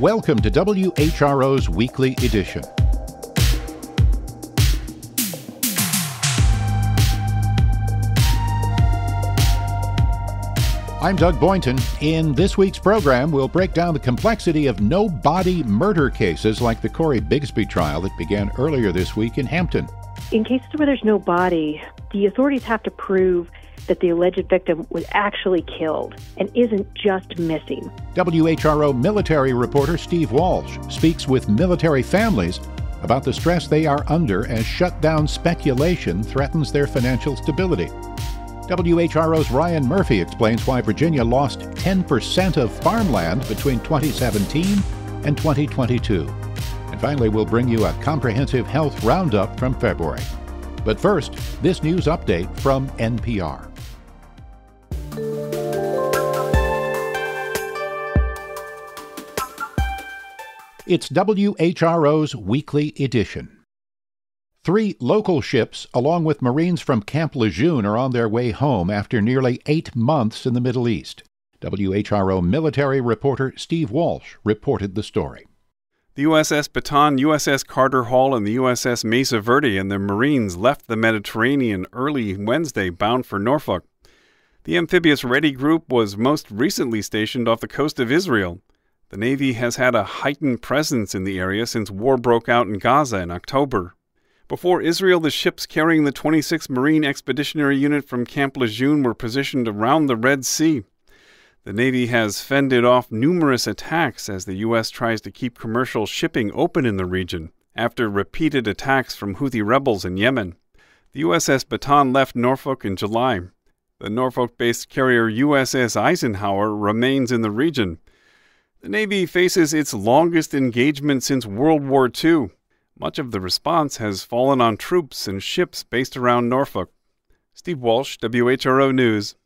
Welcome to WHRO's Weekly Edition. I'm Doug Boynton. In this week's program, we'll break down the complexity of no-body murder cases like the Cory Bigsby trial that began earlier this week in Hampton. In cases where there's no body, the authorities have to prove that the alleged victim was actually killed and isn't just missing. WHRO military reporter Steve Walsh speaks with military families about the stress they are under as shutdown speculation threatens their financial stability. WHRO's Ryan Murphy explains why Virginia lost 10% of farmland between 2017 and 2022. And finally, we'll bring you a comprehensive health roundup from February. But first, this news update from NPR. It's WHRO's Weekly Edition. 3 local ships, along with Marines from Camp Lejeune, are on their way home after nearly 8 months in the Middle East. WHRO military reporter Steve Walsh reported the story. The USS Baton, USS Carter Hall, and the USS Mesa Verde and their Marines left the Mediterranean early Wednesday, bound for Norfolk. The amphibious Ready Group was most recently stationed off the coast of Israel. The Navy has had a heightened presence in the area since war broke out in Gaza in October. Before Israel, the ships carrying the 26th Marine Expeditionary Unit from Camp Lejeune were positioned around the Red Sea. The Navy has fended off numerous attacks as the U.S. tries to keep commercial shipping open in the region after repeated attacks from Houthi rebels in Yemen. The USS Baton left Norfolk in July. The Norfolk-based carrier USS Eisenhower remains in the region. The Navy faces its longest engagement since World War II. Much of the response has fallen on troops and ships based around Norfolk. Steve Walsh, WHRO News.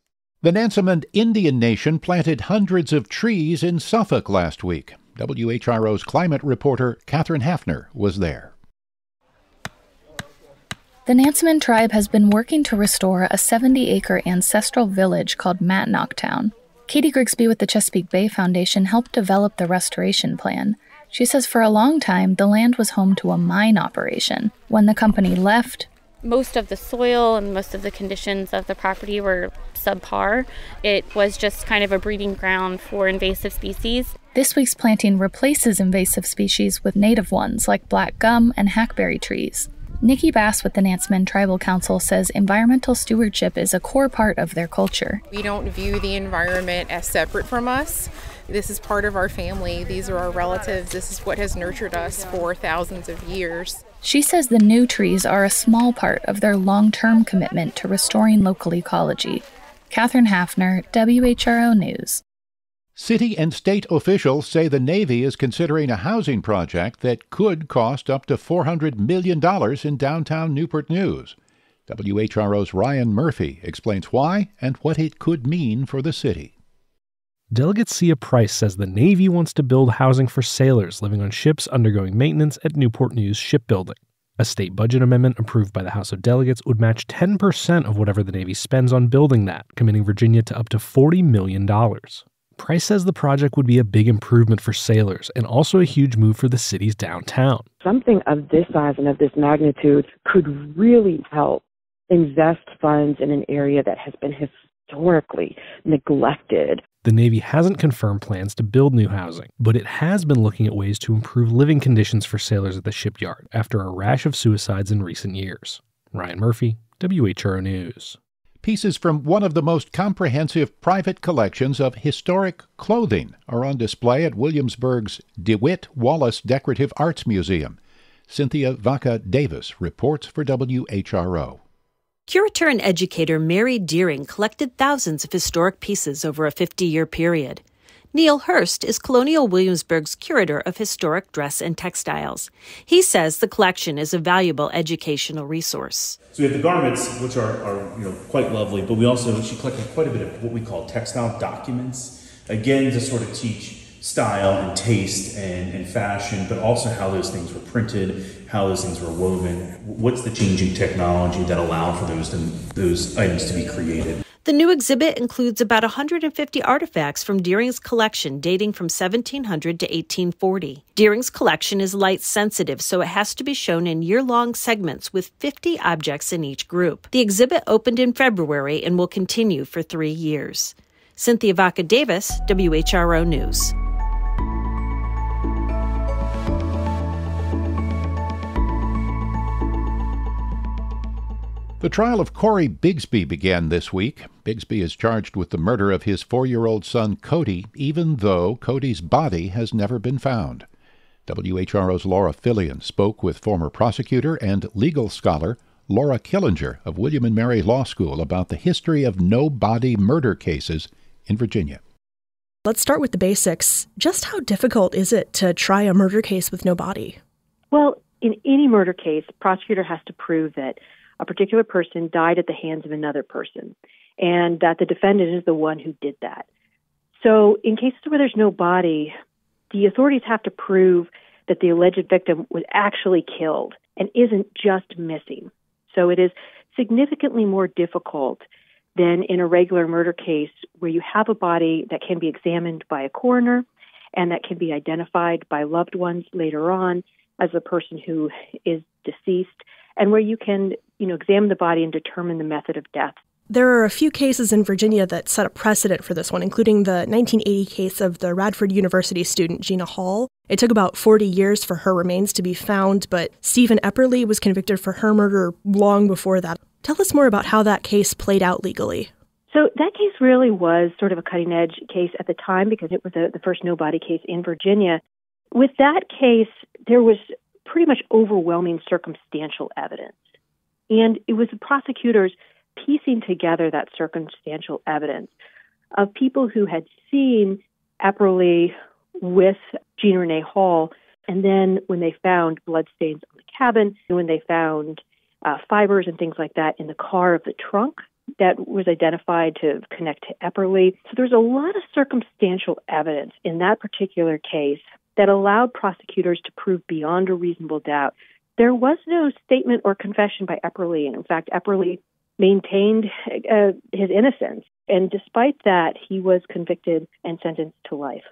The Nansemond Indian Nation planted hundreds of trees in Suffolk last week. WHRO's climate reporter Katherine Hafner was there. The Nansemond tribe has been working to restore a 70-acre ancestral village called Matnocktown. Katie Grigsby with the Chesapeake Bay Foundation helped develop the restoration plan. She says for a long time, the land was home to a mine operation. When the company left, most of the soil and most of the conditions of the property were subpar. It was just kind of a breeding ground for invasive species. This week's planting replaces invasive species with native ones like black gum and hackberry trees. Nikki Bass with the Nansemond Tribal Council says environmental stewardship is a core part of their culture. We don't view the environment as separate from us. This is part of our family. These are our relatives. This is what has nurtured us for thousands of years. She says the new trees are a small part of their long-term commitment to restoring local ecology. Katherine Hafner, WHRO News. City and state officials say the Navy is considering a housing project that could cost up to $400 million in downtown Newport News. WHRO's Ryan Murphy explains why and what it could mean for the city. Delegate Sia Price says the Navy wants to build housing for sailors living on ships undergoing maintenance at Newport News Shipbuilding. A state budget amendment approved by the House of Delegates would match 10% of whatever the Navy spends on building that, committing Virginia to up to $40 million. Price says the project would be a big improvement for sailors and also a huge move for the city's downtown. Something of this size and of this magnitude could really help invest funds in an area that has been historically neglected. The Navy hasn't confirmed plans to build new housing, but it has been looking at ways to improve living conditions for sailors at the shipyard after a rash of suicides in recent years. Ryan Murphy, WHRO News. Pieces from one of the most comprehensive private collections of historic clothing are on display at Williamsburg's DeWitt Wallace Decorative Arts Museum. Cynthia Vaca Davis reports for WHRO. Curator and educator Mary Deering collected thousands of historic pieces over a 50-year period. Neil Hurst is Colonial Williamsburg's curator of historic dress and textiles. He says the collection is a valuable educational resource. So we have the garments, which are quite lovely, but she collected quite a bit of what we call textile documents, again, to sort of teach style and taste and fashion, but also how those things were printed, how those things were woven, what's the changing technology that allowed for those items to be created. The new exhibit includes about 150 artifacts from Deering's collection dating from 1700 to 1840. Deering's collection is light-sensitive, so it has to be shown in year-long segments with 50 objects in each group. The exhibit opened in February and will continue for 3 years. Cynthia Vaca-Davis, WHRO News. The trial of Cory Bigsby began this week. Bigsby is charged with the murder of his 4-year-old son, Cody, even though Cody's body has never been found. WHRO's Laura Fillion spoke with former prosecutor and legal scholar Laura Killinger of William & Mary Law School about the history of no-body murder cases in Virginia. Let's start with the basics. Just how difficult is it to try a murder case with no body? Well, in any murder case, the prosecutor has to prove that a particular person died at the hands of another person, and that the defendant is the one who did that. So in cases where there's no body, the authorities have to prove that the alleged victim was actually killed and isn't just missing. So it is significantly more difficult than in a regular murder case where you have a body that can be examined by a coroner and that can be identified by loved ones later on as the person who is deceased, and where you can, examine the body and determine the method of death. There are a few cases in Virginia that set a precedent for this one, including the 1980 case of the Radford University student Gina Hall. It took about 40 years for her remains to be found, but Stephen Epperly was convicted for her murder long before that. Tell us more about how that case played out legally. So that case really was sort of a cutting-edge case at the time because it was the first no-body case in Virginia. With that case, there was pretty much overwhelming circumstantial evidence. And it was the prosecutors piecing together that circumstantial evidence of people who had seen Epperly with Gina Renee Hall, and then when they found bloodstains on the cabin, and when they found fibers and things like that in the car of the trunk that was identified to connect to Epperly. So there's a lot of circumstantial evidence in that particular case that allowed prosecutors to prove beyond a reasonable doubt. There was no statement or confession by Epperly, and in fact, Epperly maintained his innocence. And despite that, he was convicted and sentenced to life.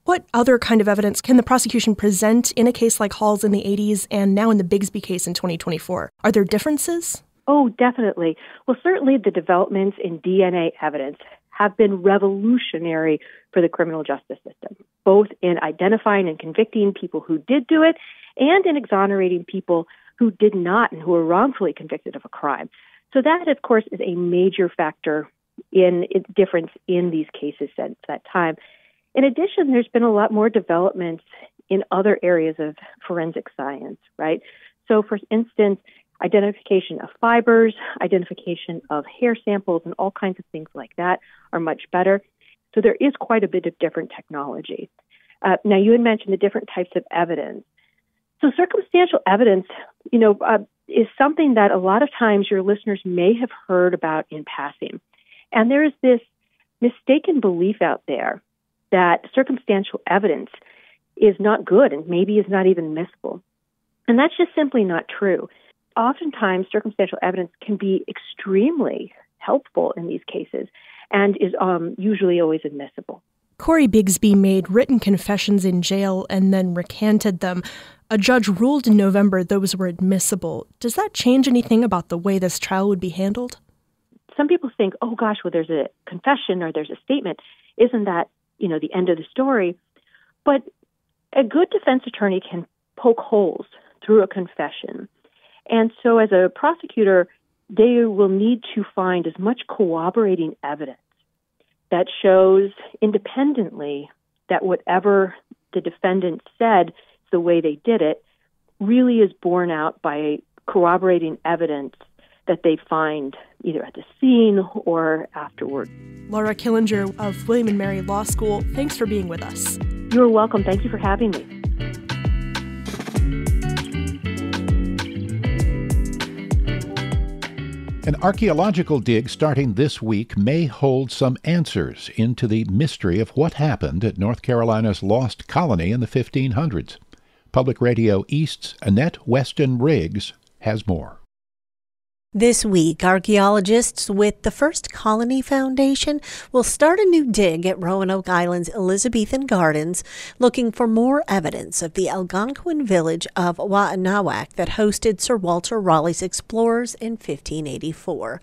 What other kind of evidence can the prosecution present in a case like Hall's in the 80s and now in the Bigsby case in 2024? Are there differences? Oh, definitely. Well, certainly the developments in DNA evidence have been revolutionary for the criminal justice system, both in identifying and convicting people who did do it and in exonerating people who did not and who were wrongfully convicted of a crime. So that, of course, is a major factor in its difference in these cases since that time. In addition, there's been a lot more developments in other areas of forensic science, right? So, for instance, identification of fibers, identification of hair samples, and all kinds of things like that are much better. So there is quite a bit of different technology. Now, you had mentioned the different types of evidence. So circumstantial evidence, is something that a lot of times your listeners may have heard about in passing. And there is this mistaken belief out there that circumstantial evidence is not good and maybe is not even admissible. And that's just simply not true. Oftentimes, circumstantial evidence can be extremely helpful in these cases and is usually always admissible. Cory Bigsby made written confessions in jail and then recanted them. A judge ruled in November those were admissible. Does that change anything about the way this trial would be handled? Some people think, oh gosh, well, there's a confession or there's a statement. Isn't that, the end of the story? But a good defense attorney can poke holes through a confession. And so as a prosecutor, they will need to find as much corroborating evidence that shows independently that whatever the defendant said, the way they did it, really is borne out by corroborating evidence that they find either at the scene or afterward. Laura Killinger of William & Mary Law School, thanks for being with us. You're welcome. Thank you for having me. An archaeological dig starting this week may hold some answers into the mystery of what happened at North Carolina's lost colony in the 1500s. Public Radio East's Annette Weston Riggs has more. This week, archaeologists with the First Colony Foundation will start a new dig at Roanoke Island's Elizabethan Gardens, looking for more evidence of the Algonquin village of Waanawak that hosted Sir Walter Raleigh's explorers in 1584.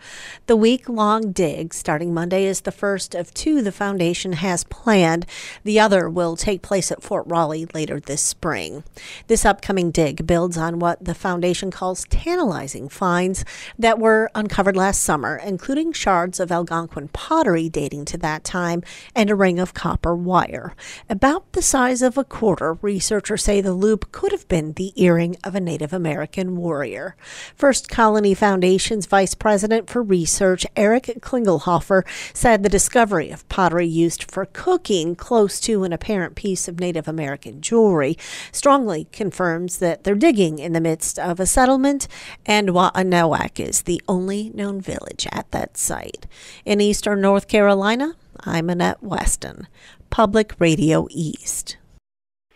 The week-long dig, starting Monday, is the first of two the foundation has planned. The other will take place at Fort Raleigh later this spring. This upcoming dig builds on what the foundation calls tantalizing finds that were uncovered last summer, including shards of Algonquin pottery dating to that time and a ring of copper wire. About the size of a quarter, researchers say the loop could have been the earring of a Native American warrior. First Colony Foundation's Vice President for Research, Eric Klingelhofer, said the discovery of pottery used for cooking close to an apparent piece of Native American jewelry strongly confirms that they're digging in the midst of a settlement, and Waanawak is the only known village at that site. In eastern North Carolina, I'm Annette Weston, Public Radio East.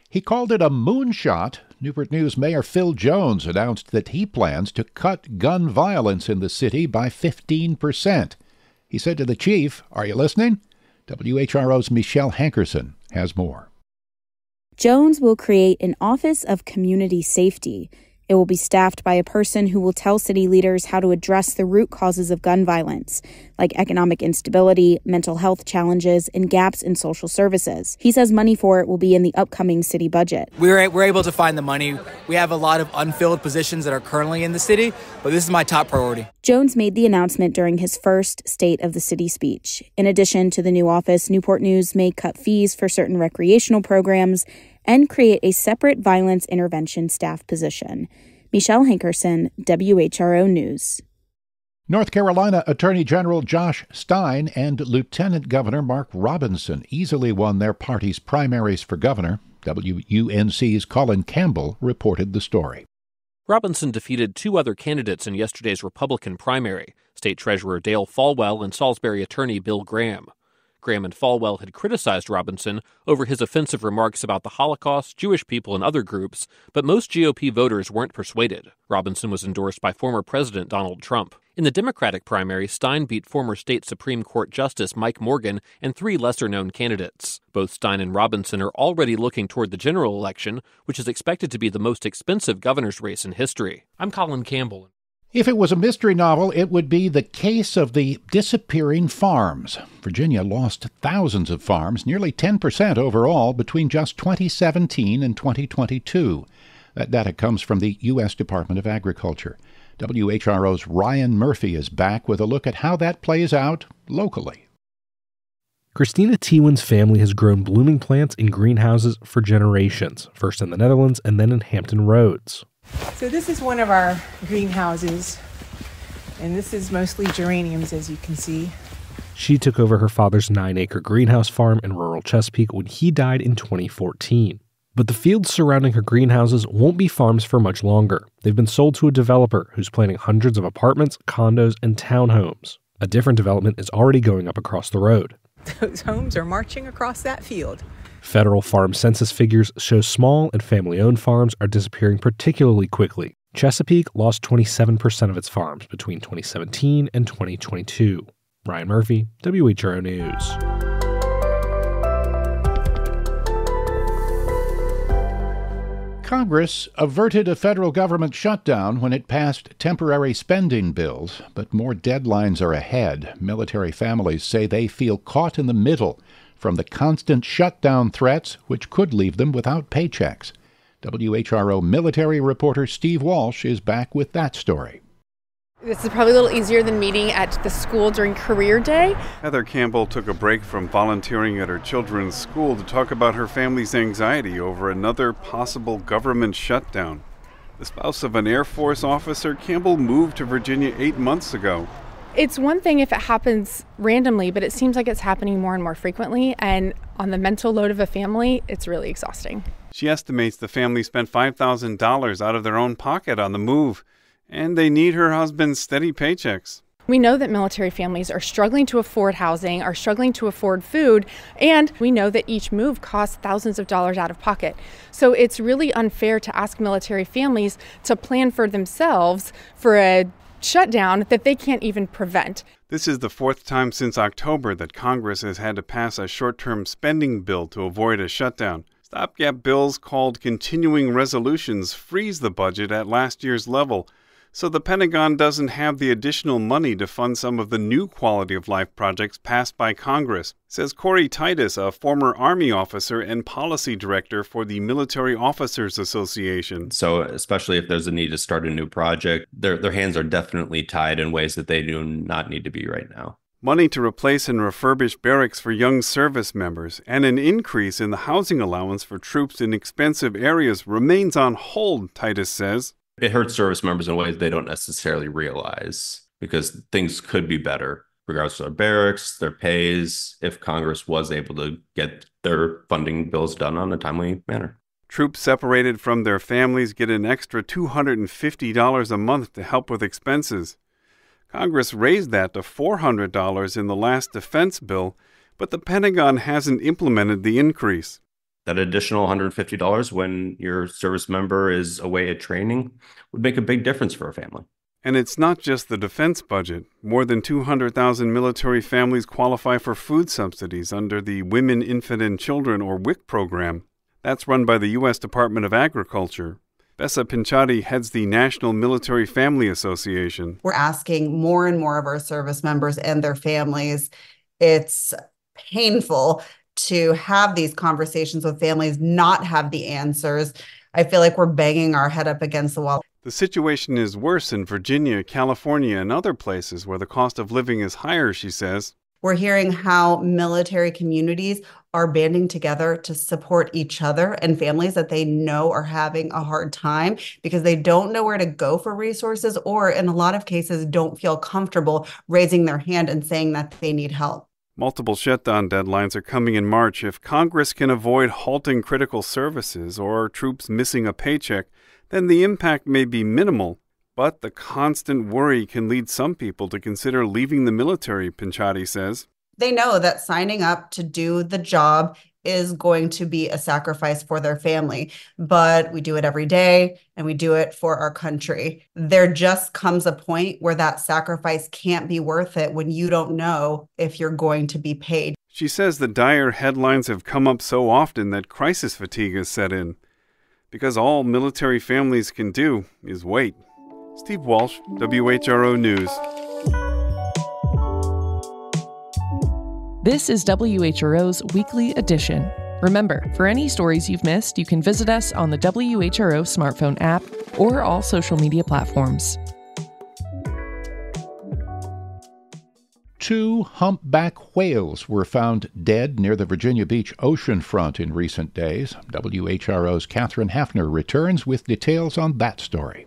He called it a moonshot. Newport News Mayor Phil Jones announced that he plans to cut gun violence in the city by 15%. He said to the chief, "Are you listening?" WHRO's Michelle Hankerson has more. Jones will create an Office of Community Safety. It will be staffed by a person who will tell city leaders how to address the root causes of gun violence, like economic instability, mental health challenges, and gaps in social services. He says money for it will be in the upcoming city budget. We're able to find the money. We have a lot of unfilled positions that are currently in the city, but this is my top priority. Jones made the announcement during his first State of the City speech. In addition to the new office, Newport News may cut fees for certain recreational programs and create a separate violence intervention staff position. Michelle Hankerson, WHRO News. North Carolina Attorney General Josh Stein and Lieutenant Governor Mark Robinson easily won their party's primaries for governor. WUNC's Colin Campbell reported the story. Robinson defeated two other candidates in yesterday's Republican primary, State Treasurer Dale Falwell and Salisbury Attorney Bill Graham. Graham and Falwell had criticized Robinson over his offensive remarks about the Holocaust, Jewish people, and other groups, but most GOP voters weren't persuaded. Robinson was endorsed by former President Donald Trump. In the Democratic primary, Stein beat former state Supreme Court Justice Mike Morgan and three lesser-known candidates. Both Stein and Robinson are already looking toward the general election, which is expected to be the most expensive governor's race in history. I'm Colin Campbell. If it was a mystery novel, it would be The Case of the Disappearing Farms. Virginia lost thousands of farms, nearly 10% overall, between just 2017 and 2022. That data comes from the U.S. Department of Agriculture. WHRO's Ryan Murphy is back with a look at how that plays out locally. Christina Tewin's family has grown blooming plants in greenhouses for generations, first in the Netherlands and then in Hampton Roads. So this is one of our greenhouses, and this is mostly geraniums, as you can see. She took over her father's 9-acre greenhouse farm in rural Chesapeake when he died in 2014. But the fields surrounding her greenhouses won't be farms for much longer. They've been sold to a developer who's planning hundreds of apartments, condos, and townhomes. A different development is already going up across the road. Those homes are marching across that field. Federal farm census figures show small and family-owned farms are disappearing particularly quickly. Chesapeake lost 27% of its farms between 2017 and 2022. Ryan Murphy, WHRO News. Congress averted a federal government shutdown when it passed temporary spending bills, but more deadlines are ahead. Military families say they feel caught in the middle from the constant shutdown threats, which could leave them without paychecks. WHRO military reporter Steve Walsh is back with that story. This is probably a little easier than meeting at the school during career day. Heather Campbell took a break from volunteering at her children's school to talk about her family's anxiety over another possible government shutdown. The spouse of an Air Force officer, Campbell moved to Virginia 8 months ago. It's one thing if it happens randomly, but it seems like it's happening more and more frequently, and on the mental load of a family, it's really exhausting. She estimates the family spent $5,000 out of their own pocket on the move, and they need her husband's steady paychecks. We know that military families are struggling to afford housing, are struggling to afford food, and we know that each move costs thousands of dollars out of pocket. So it's really unfair to ask military families to plan for themselves for a shutdown that they can't even prevent. This is the fourth time since October that Congress has had to pass a short-term spending bill to avoid a shutdown. Stopgap bills called continuing resolutions freeze the budget at last year's level, so the Pentagon doesn't have the additional money to fund some of the new quality-of-life projects passed by Congress, says Corey Titus, a former Army officer and policy director for the Military Officers Association. So especially if there's a need to start a new project, their hands are definitely tied in ways that they do not need to be right now. Money to replace and refurbish barracks for young service members and an increase in the housing allowance for troops in expensive areas remains on hold, Titus says. It hurts service members in ways they don't necessarily realize because things could be better, regardless of their barracks, their pays, if Congress was able to get their funding bills done on a timely manner. Troops separated from their families get an extra $250 a month to help with expenses. Congress raised that to $400 in the last defense bill, but the Pentagon hasn't implemented the increase. That additional $150 when your service member is away at training would make a big difference for a family. And it's not just the defense budget. More than 200,000 military families qualify for food subsidies under the Women, Infant, and Children, or WIC program. That's run by the U.S. Department of Agriculture. Bessa Pinchatti heads the National Military Family Association. We're asking more and more of our service members and their families. It's painful to have these conversations with families, not have the answers. I feel like we're banging our head up against the wall. The situation is worse in Virginia, California, and other places where the cost of living is higher, she says. We're hearing how military communities are banding together to support each other and families that they know are having a hard time because they don't know where to go for resources or, in a lot of cases, don't feel comfortable raising their hand and saying that they need help. Multiple shutdown deadlines are coming in March. If Congress can avoid halting critical services or troops missing a paycheck, then the impact may be minimal. But the constant worry can lead some people to consider leaving the military, Pinchatti says. They know that signing up to do the job is going to be a sacrifice for their family, but we do it every day and we do it for our country. There just comes a point where that sacrifice can't be worth it when you don't know if you're going to be paid. She says the dire headlines have come up so often that crisis fatigue has set in, because all military families can do is wait. Steve Walsh, WHRO News. This is WHRO's Weekly Edition. Remember, for any stories you've missed, you can visit us on the WHRO smartphone app or all social media platforms. 2 humpback whales were found dead near the Virginia Beach oceanfront in recent days. WHRO's Catherine Hafner returns with details on that story.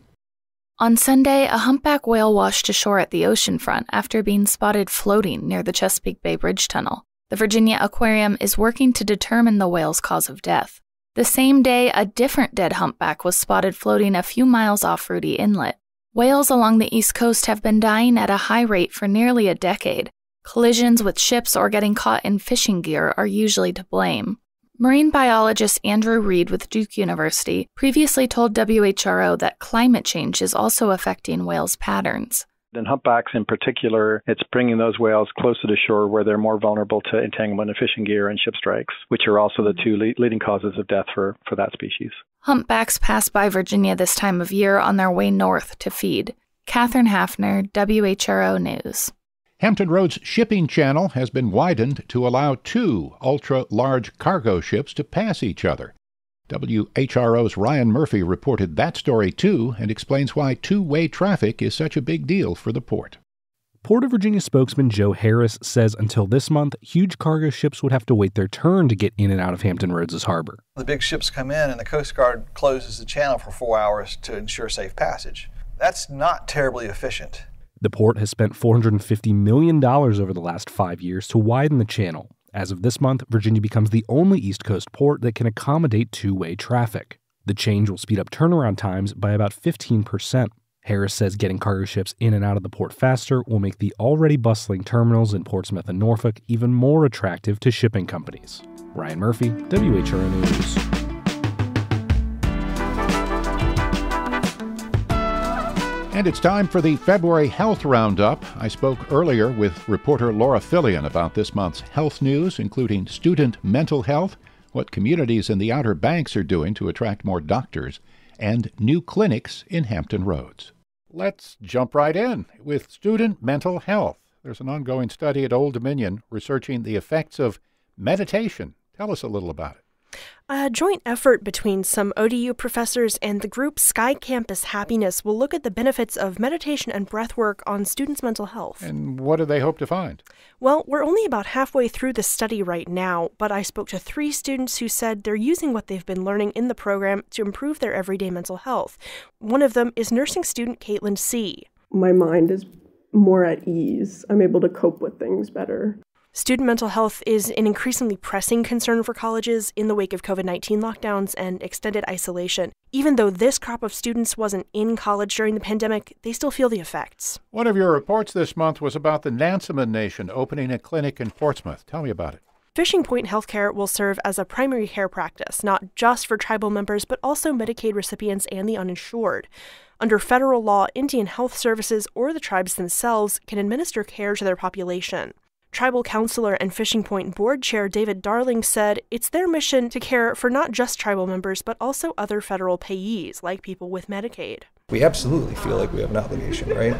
On Sunday, a humpback whale washed ashore at the oceanfront after being spotted floating near the Chesapeake Bay Bridge Tunnel. The Virginia Aquarium is working to determine the whale's cause of death. The same day, a different dead humpback was spotted floating a few miles off Rudy Inlet. Whales along the East Coast have been dying at a high rate for nearly a decade. Collisions with ships or getting caught in fishing gear are usually to blame. Marine biologist Andrew Reed with Duke University previously told WHRO that climate change is also affecting whales' patterns. In humpbacks in particular, it's bringing those whales closer to shore where they're more vulnerable to entanglement of fishing gear and ship strikes, which are also the 2 leading causes of death for that species. Humpbacks pass by Virginia this time of year on their way north to feed. Catherine Hafner, WHRO News. Hampton Road's shipping channel has been widened to allow 2 ultra-large cargo ships to pass each other. WHRO's Ryan Murphy reported that story too and explains why two-way traffic is such a big deal for the port. Port of Virginia spokesman Joe Harris says until this month, huge cargo ships would have to wait their turn to get in and out of Hampton Roads' harbor. The big ships come in and the Coast Guard closes the channel for 4 hours to ensure safe passage. That's not terribly efficient. The port has spent $450 million over the last 5 years to widen the channel. As of this month, Virginia becomes the only East Coast port that can accommodate two-way traffic. The change will speed up turnaround times by about 15%. Harris says getting cargo ships in and out of the port faster will make the already bustling terminals in Portsmouth and Norfolk even more attractive to shipping companies. Ryan Murphy, WHRO News. And it's time for the February Health Roundup. I spoke earlier with reporter Laura Fillion about this month's health news, including student mental health, what communities in the Outer Banks are doing to attract more doctors, and new clinics in Hampton Roads. Let's jump right in with student mental health. There's an ongoing study at Old Dominion researching the effects of meditation. Tell us a little about it. A joint effort between some ODU professors and the group Sky Campus Happiness will look at the benefits of meditation and breathwork on students' mental health. And what do they hope to find? Well, we're only about halfway through the study right now, but I spoke to 3 students who said they're using what they've been learning in the program to improve their everyday mental health. One of them is nursing student Caitlin C. My mind is more at ease. I'm able to cope with things better. Student mental health is an increasingly pressing concern for colleges in the wake of COVID-19 lockdowns and extended isolation. Even though this crop of students wasn't in college during the pandemic, they still feel the effects. One of your reports this month was about the Nansemond Nation opening a clinic in Portsmouth. Tell me about it. Fishing Point Healthcare will serve as a primary care practice, not just for tribal members, but also Medicaid recipients and the uninsured. Under federal law, Indian Health Services or the tribes themselves can administer care to their population. Tribal counselor and Fishing Point board chair David Darling said it's their mission to care for not just tribal members, but also other federal payees, like people with Medicaid. We absolutely feel like we have an obligation, right?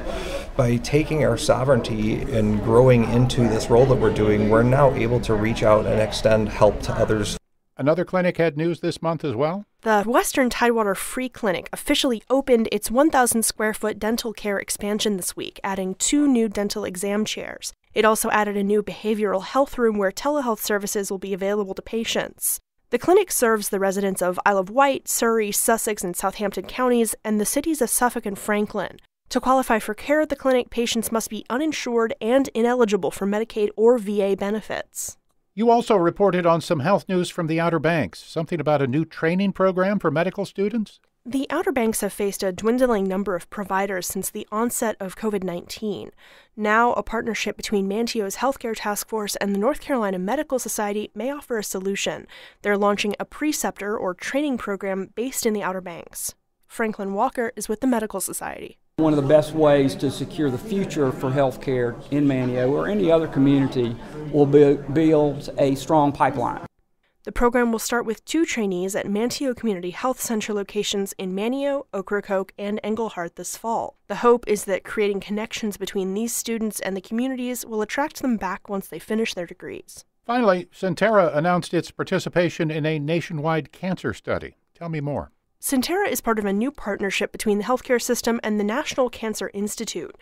By taking our sovereignty and growing into this role that we're doing, we're now able to reach out and extend help to others. Another clinic had news this month as well. The Western Tidewater Free Clinic officially opened its 1,000 square foot dental care expansion this week, adding 2 new dental exam chairs. It also added a new behavioral health room where telehealth services will be available to patients. The clinic serves the residents of Isle of Wight, Surrey, Sussex, and Southampton counties, and the cities of Suffolk and Franklin. To qualify for care at the clinic, patients must be uninsured and ineligible for Medicaid or VA benefits. You also reported on some health news from the Outer Banks, something about a new training program for medical students? The Outer Banks have faced a dwindling number of providers since the onset of COVID-19. Now, a partnership between Manteo's Healthcare Task Force and the North Carolina Medical Society may offer a solution. They're launching a preceptor or training program based in the Outer Banks. Franklin Walker is with the Medical Society. One of the best ways to secure the future for healthcare in Manteo or any other community will build a strong pipeline. The program will start with 2 trainees at Manteo Community Health Center locations in Manteo, Ocracoke, and Englehart this fall. The hope is that creating connections between these students and the communities will attract them back once they finish their degrees. Finally, Centera announced its participation in a nationwide cancer study. Tell me more. Centera is part of a new partnership between the healthcare system and the National Cancer Institute.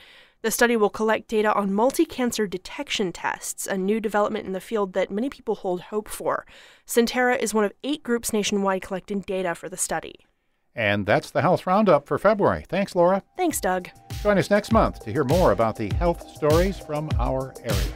The study will collect data on multi-cancer detection tests, a new development in the field that many people hold hope for. Centera is one of 8 groups nationwide collecting data for the study. And that's the Health Roundup for February. Thanks, Laura. Thanks, Doug. Join us next month to hear more about the health stories from our area.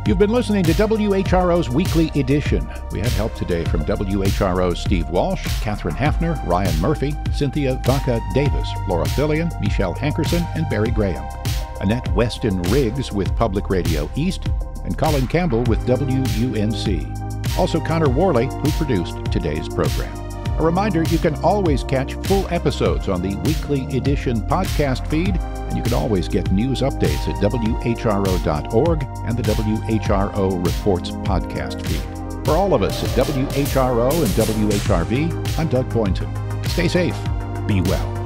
You've been listening to WHRO's Weekly Edition. We had help today from WHRO's Steve Walsh, Catherine Hafner, Ryan Murphy, Cynthia Vaca Davis, Laura Fillion, Michelle Hankerson, and Barry Graham. Annette Weston Riggs with Public Radio East, and Colin Campbell with WUNC. Also Connor Worley, who produced today's program. A reminder, you can always catch full episodes on the Weekly Edition podcast feed, and you can always get news updates at WHRO.org and the WHRO Reports podcast feed. For all of us at WHRO and WHRV, I'm Doug Boynton. Stay safe. Be well.